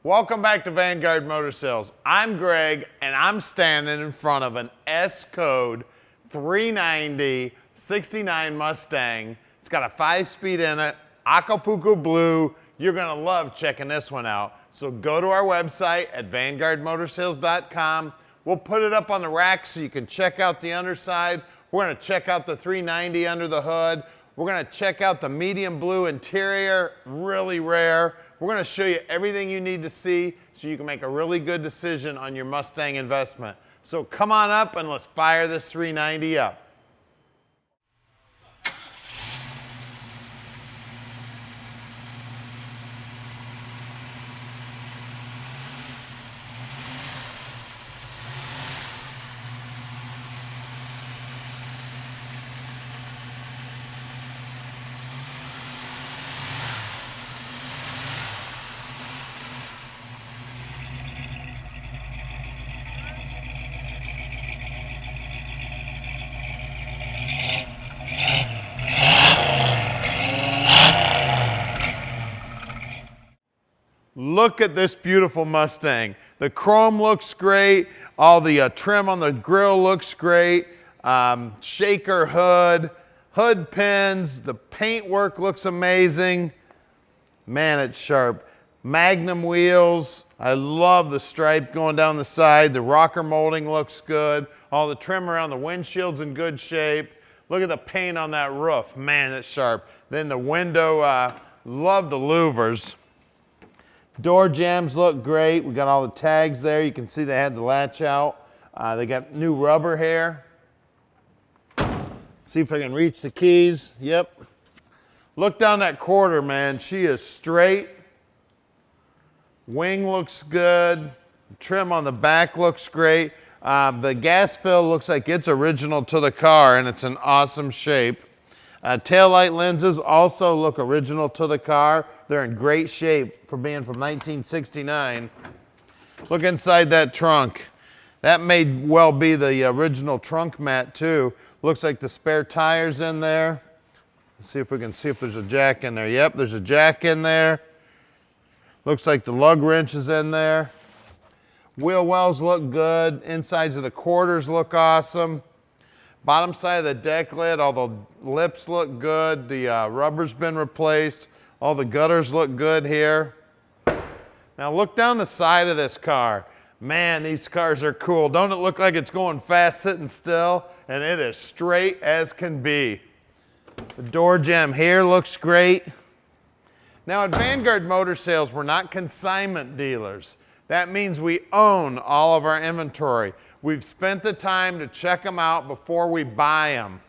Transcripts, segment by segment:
Welcome back to Vanguard Motor Sales. I'm Greg, and I'm standing in front of an S-Code 390 69 Mustang. It's got a 5-speed in it, Acapulco blue. You're gonna love checking this one out. So go to our website at vanguardmotorsales.com. We'll put it up on the rack so you can check out the underside. We're gonna check out the 390 under the hood. We're gonna check out the medium blue interior, really rare. We're gonna show you everything you need to see so you can make a really good decision on your Mustang investment. So come on up and let's fire this 390 up. Look at this beautiful Mustang. The chrome looks great. All the trim on the grille looks great. Shaker hood, hood pins, the paint work looks amazing. Man, it's sharp. Magnum wheels. I love the stripe going down the side. The rocker molding looks good. All the trim around the windshield's in good shape. Look at the paint on that roof. Man, it's sharp. Then the window, love the louvers. Door jambs look great. We got all the tags there. You can see they had the latch out. They got new rubber here. See if I can reach the keys. Yep. Look down that quarter, man. She is straight. Wing looks good. Trim on the back looks great. The gas fill looks like it's original to the car and it's in awesome shape. Taillight lenses also look original to the car. They're in great shape for being from 1969. Look inside that trunk. That may well be the original trunk mat too. Looks like the spare tires in there. Let's see if we can see if there's a jack in there. Yep, there's a jack in there. Looks like the lug wrench is in there. Wheel wells look good. Insides of the quarters look awesome. Bottom side of the deck lid, all the lips look good. The rubber's been replaced. All the gutters look good here. Now look down the side of this car. Man, these cars are cool. Don't it look like it's going fast sitting still? And it is straight as can be. The door jamb here looks great. Now at Vanguard Motor Sales, we're not consignment dealers. That means we own all of our inventory. We've spent the time to check them out before we buy them.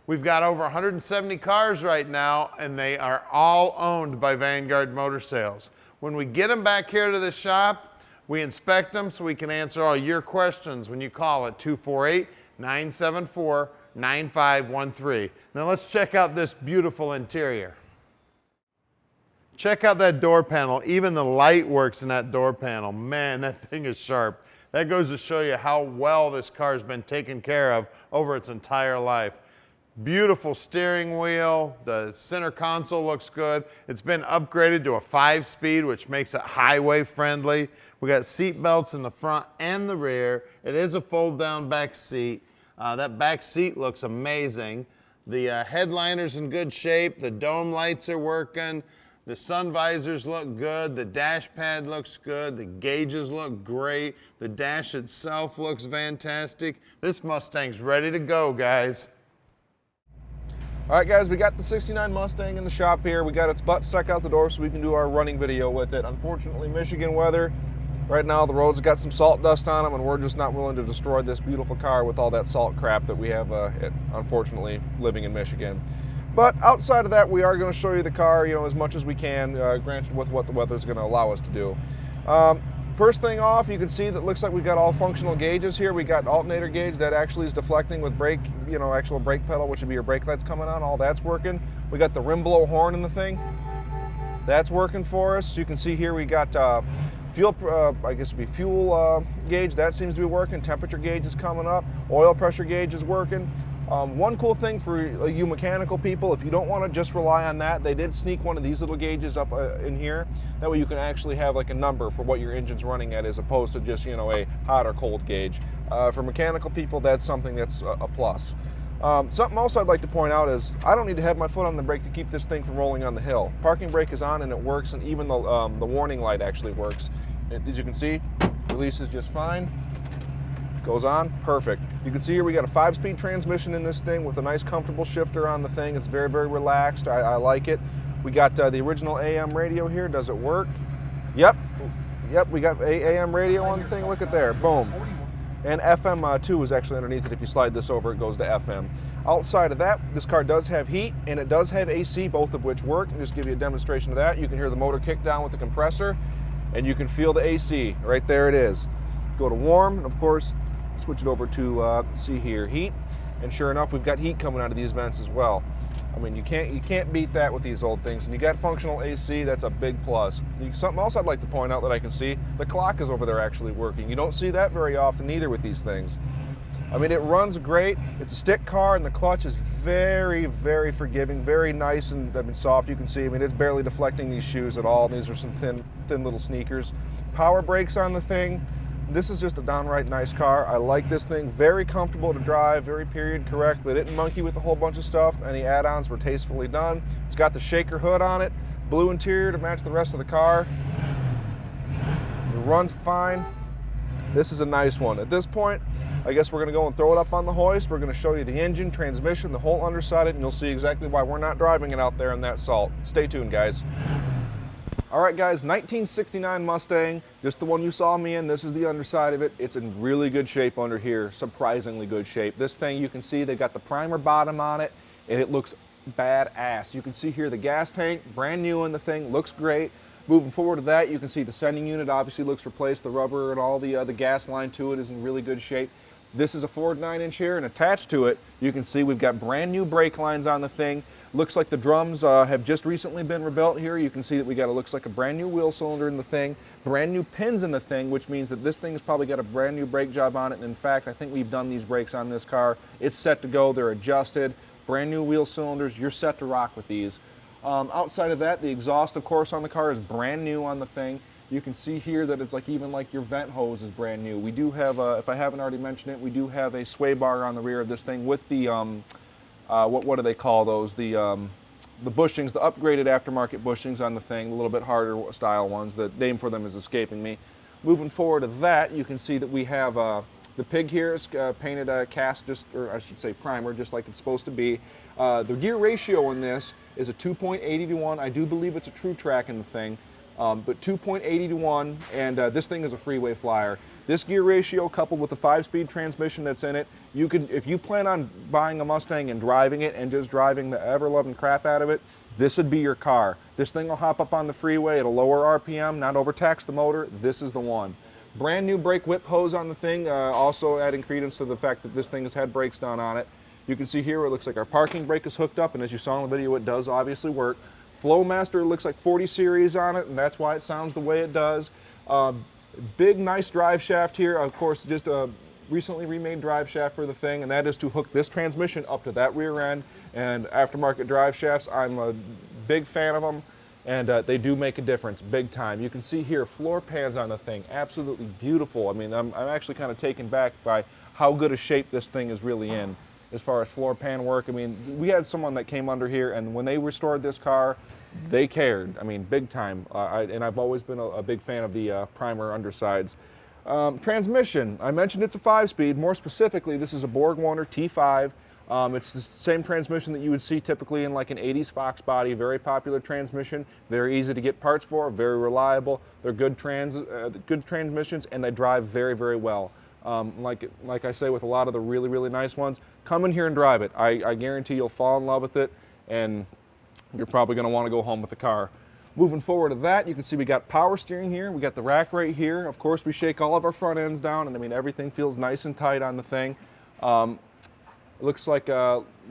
We've got over 170 cars right now, and they are all owned by Vanguard Motor Sales. When we get them back here to the shop, we inspect them so we can answer all your questions when you call at 248-974-9513. Now let's check out this beautiful interior. Check out that door panel. Even the light works in that door panel. Man, that thing is sharp. That goes to show you how well this car's been taken care of over its entire life. Beautiful steering wheel. The center console looks good. It's been upgraded to a 5-speed, which makes it highway friendly. We got seat belts in the front and the rear. It is a fold-down back seat. That back seat looks amazing. The headliner's in good shape. The dome lights are working. The sun visors look good, the dash pad looks good, the gauges look great, the dash itself looks fantastic. This Mustang's ready to go, guys. All right, guys, we got the 69 Mustang in the shop here. We got its butt stuck out the door so we can do our running video with it. Unfortunately, Michigan weather, right now the roads have got some salt dust on them and we're just not willing to destroy this beautiful car with all that salt crap that we have, unfortunately, living in Michigan. But outside of that, we are going to show you the car, as much as we can, granted with what the weather is going to allow us to do. First thing off, you can see that looks like we got all functional gauges here. We got alternator gauge that actually is deflecting with brake, actual brake pedal, which would be your brake lights coming on. All that's working. We got the rim blow horn in the thing. That's working for us. You can see here we got fuel, I guess it'd be fuel gauge. That seems to be working. Temperature gauge is coming up. Oil pressure gauge is working. One cool thing for you mechanical people, if you don't want to just rely on that, they did sneak one of these little gauges up in here. That way you can actually have like a number for what your engine's running at, as opposed to just, you know, a hot or cold gauge. For mechanical people, that's something that's a plus. Something else I'd like to point out is I don't need to have my foot on the brake to keep this thing from rolling on the hill. Parking brake is on and it works, and even the warning light actually works. As you can see, releases just fine. Goes on, perfect. You can see here we got a 5-speed transmission in this thing with a nice comfortable shifter on the thing. It's very, very relaxed. I like it. We got the original AM radio here. Does it work? Yep, we got AM radio on the thing. Look at there, boom. And FM 2 is actually underneath it. If you slide this over, it goes to FM. Outside of that, this car does have heat and it does have AC, both of which work. I'll just give you a demonstration of that. You can hear the motor kick down with the compressor, and you can feel the AC. Right there it is. Go to warm, and of course, switch it over to see here, heat, and sure enough, we've got heat coming out of these vents as well. I mean, you can't beat that with these old things. When you got functional AC, that's a big plus. Something else I'd like to point out that I can see, the clock is over there actually working. You don't see that very often either with these things. I mean, it runs great. It's a stick car, and the clutch is very, very forgiving, very nice and soft. You can see, I mean, it's barely deflecting these shoes at all. These are some thin little sneakers. Power brakes on the thing. This is just a downright nice car. I like this thing. Very comfortable to drive, very period correct. They didn't monkey with a whole bunch of stuff. Any add-ons were tastefully done. It's got the shaker hood on it, blue interior to match the rest of the car. It runs fine. This is a nice one. At this point, I guess we're gonna go and throw it up on the hoist. We're gonna show you the engine, transmission, the whole underside of it, and you'll see exactly why we're not driving it out there in that salt. Stay tuned, guys. All right, guys, 1969 Mustang, just the one you saw me in. This is the underside of it. It's in really good shape under here, surprisingly good shape. This thing, you can see they got the primer bottom on it, and it looks badass. You can see here the gas tank, brand new in the thing, looks great. Moving forward to that, you can see the sending unit obviously looks replaced. The rubber and all the gas line to it is in really good shape. This is a Ford 9-inch here, and attached to it, you can see we've got brand new brake lines on the thing. Looks like the drums have just recently been rebuilt here. You can see that we got looks like a brand new wheel cylinder in the thing, brand new pins in the thing, which means that this thing has probably got a brand new brake job on it. And in fact, I think we've done these brakes on this car. It's set to go, they're adjusted, brand new wheel cylinders. You're set to rock with these. Outside of that, the exhaust, of course, on the car is brand new on the thing. You can see here that it's like even like your vent hose is brand new. We do have, if I haven't already mentioned it, we do have a sway bar on the rear of this thing with the, what do they call those? The bushings, the upgraded aftermarket bushings on the thing, a little bit harder style ones. The name for them is escaping me. Moving forward to that, you can see that we have the pig here is painted cast, or I should say primer, just like it's supposed to be. The gear ratio in this is a 2.80 to 1. I do believe it's a true track in the thing. But 2.80 to 1, and this thing is a freeway flyer. This gear ratio, coupled with the 5-speed transmission that's in it, you could, if you plan on buying a Mustang and driving it and just driving the ever-loving crap out of it, this would be your car. This thing will hop up on the freeway at a lower RPM, not overtax the motor. This is the one. Brand new brake whip hose on the thing, also adding credence to the fact that this thing has had brakes done on it. You can see here it looks like our parking brake is hooked up, and as you saw in the video, it does obviously work. Flowmaster looks like 40 series on it, and that's why it sounds the way it does. Big, nice drive shaft here. Of course, just a recently remade drive shaft for the thing, and that is to hook this transmission up to that rear end. And aftermarket drive shafts, I'm a big fan of them, and they do make a difference, big time. You can see here floor pans on the thing, absolutely beautiful. I mean, I'm actually kind of taken back by how good a shape this thing is really in as far as floor pan work. I mean, we had someone that came under here, and when they restored this car, they cared. I mean, big time. And I've always been a big fan of the primer undersides. Transmission, I mentioned it's a 5-speed. More specifically, this is a Borg-Warner T5. It's the same transmission that you would see typically in like an 80s Fox body. Very popular transmission, very easy to get parts for, very reliable. They're good transmissions, and they drive very, very well. Like I say with a lot of the really, really nice ones, come in here and drive it. I guarantee you'll fall in love with it, and you're probably going to want to go home with the car. Moving forward to that, you can see we got power steering here. We got the rack right here. Of course, we shake all of our front ends down, and I mean, everything feels nice and tight on the thing. It looks like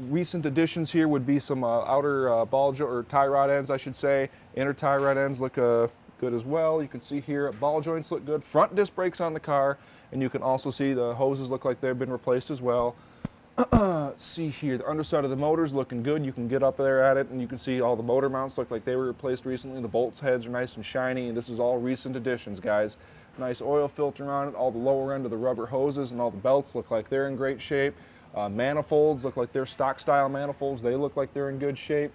recent additions here would be some outer ball joint, or tie rod ends, I should say. Inner tie rod ends look good as well. You can see here ball joints look good. Front disc brakes on the car, and you can also see the hoses look like they've been replaced as well. Let's see here, the underside of the motor's looking good. You can get up there at it and you can see all the motor mounts look like they were replaced recently. The bolts heads are nice and shiny, and this is all recent additions, guys. Nice oil filter on it. All the lower end of the rubber hoses and all the belts look like they're in great shape. Manifolds look like they're stock style manifolds. They look like they're in good shape.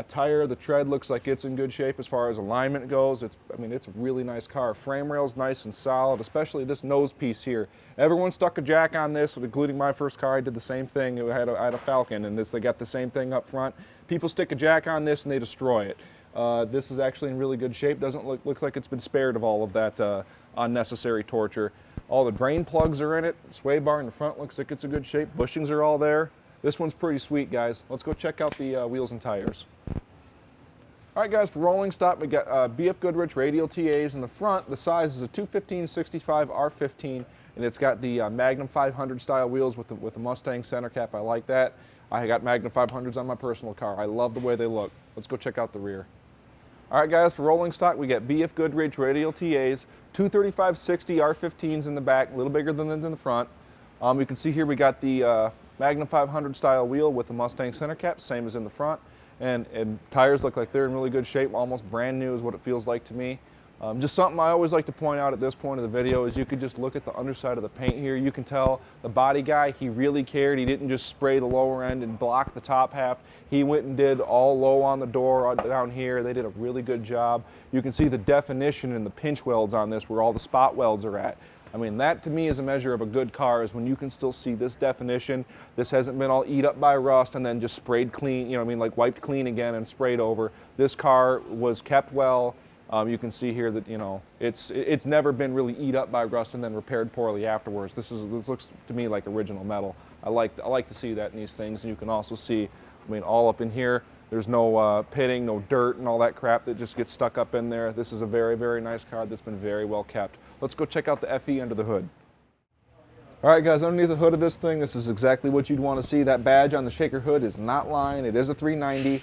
Tire, the tread looks like it's in good shape as far as alignment goes. I mean, it's a really nice car. Frame rail's nice and solid, especially this nose piece here. Everyone stuck a jack on this, including my first car. I did the same thing. I had a Falcon, and they got the same thing up front. People stick a jack on this and they destroy it. This is actually in really good shape. Doesn't look like it's been spared of all of that unnecessary torture. All the drain plugs are in it. Sway bar in the front looks like it's in good shape. Bushings are all there. This one's pretty sweet, guys. Let's go check out the wheels and tires. All right, guys, for rolling stock, we got BF Goodrich radial TAs in the front. The size is a 215/65 R15, and it's got the Magnum 500 style wheels with the Mustang center cap. I like that. I got Magnum 500s on my personal car. I love the way they look. Let's go check out the rear. All right, guys, for rolling stock, we got BF Goodrich radial TAs, 235/60 R15s in the back, a little bigger than in the front. You can see here we got the Magnum 500 style wheel with the Mustang center cap, same as in the front. And tires look like they're in really good shape, almost brand new is what it feels like to me. Just something I always like to point out at this point of the video is you could just look at the underside of the paint here. You can tell the body guy, he really cared. He didn't just spray the lower end and block the top half. He went and did all low on the door down here. They did a really good job. You can see the definition and the pinch welds on this where all the spot welds are at. I mean, that to me is a measure of a good car, is when you can still see this definition. This hasn't been all eat up by rust and then just sprayed clean, you know what I mean, like wiped clean again and sprayed over. This car was kept well. You can see here that, you know, it's never been really eat up by rust and then repaired poorly afterwards. This looks to me like original metal. I like to see that in these things. And you can also see, I mean, all up in here, there's no pitting, no dirt and all that crap that just gets stuck up in there. This is a very, very nice car that's been very well kept. Let's go check out the FE under the hood. All right, guys, underneath the hood of this thing, this is exactly what you'd want to see. That badge on the shaker hood is not lying. It is a 390.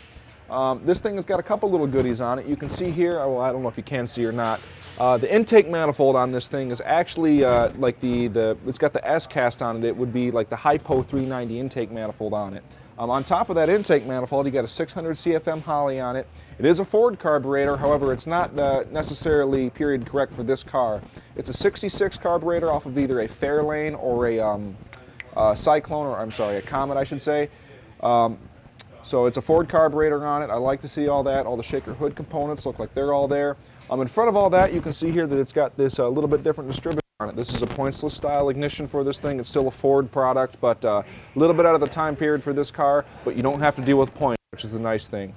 This thing has got a couple little goodies on it. You can see here, well, I don't know if you can see or not, the intake manifold on this thing is actually like it's got the S cast on it. It would be like the Hypo 390 intake manifold on it. On top of that intake manifold, you got a 600 CFM Holley on it. It is a Ford carburetor, however, it's not necessarily period correct for this car. It's a 66 carburetor off of either a Fairlane or a Cyclone, or I'm sorry, a Comet, I should say. So it's a Ford carburetor on it. I like to see all that. All the shaker hood components look like they're all there. In front of all that, you can see here that it's got this little bit different distributor on it. This is a pointsless style ignition for this thing. It's still a Ford product, but a little bit out of the time period for this car, but you don't have to deal with points, which is the nice thing.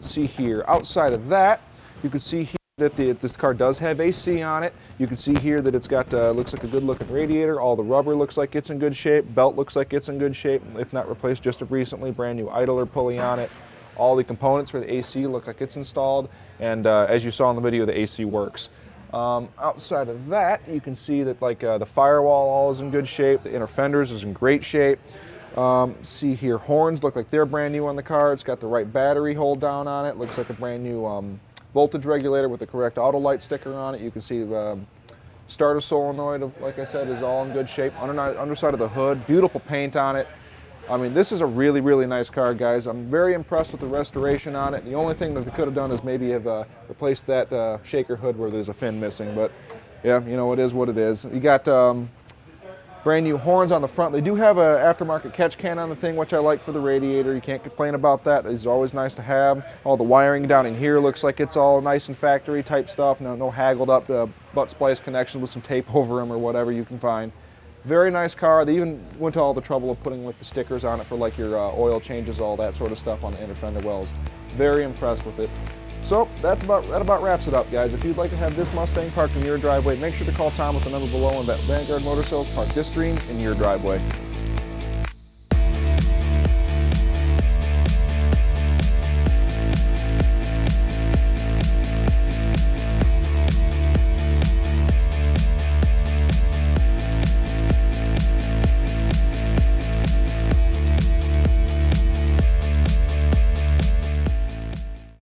See here, outside of that, you can see here that this car does have AC on it. You can see here that it's got, looks like a good looking radiator. All the rubber looks like it's in good shape. Belt looks like it's in good shape, if not replaced just of recently. Brand new idler pulley on it. All the components for the AC look like it's installed. And as you saw in the video, the AC works. Outside of that, you can see that like the firewall all is in good shape. The inner fenders is in great shape. See here, horns look like they're brand new on the car. It's got the right battery hold down on it. Looks like a brand new voltage regulator with the correct auto light sticker on it. You can see the starter solenoid, like I said, is all in good shape. Underside of the hood, beautiful paint on it. I mean, this is a really, really nice car, guys. I'm very impressed with the restoration on it. The only thing that they could have done is maybe have replaced that shaker hood where there's a fin missing. But yeah, you know, it is what it is. You got brand new horns on the front. They do have an aftermarket catch can on the thing, which I like for the radiator. You can't complain about that. It's always nice to have. All the wiring down in here looks like it's all nice and factory type stuff. No haggled up butt splice connections with some tape over them or whatever you can find. Very nice car. They even went to all the trouble of putting like the stickers on it for like your oil changes, all that sort of stuff on the inner fender wells. Very impressed with it. So that about wraps it up, guys. If you'd like to have this Mustang parked in your driveway, make sure to call Tom with the number below and let Vanguard Motor Sales park this dream in your driveway.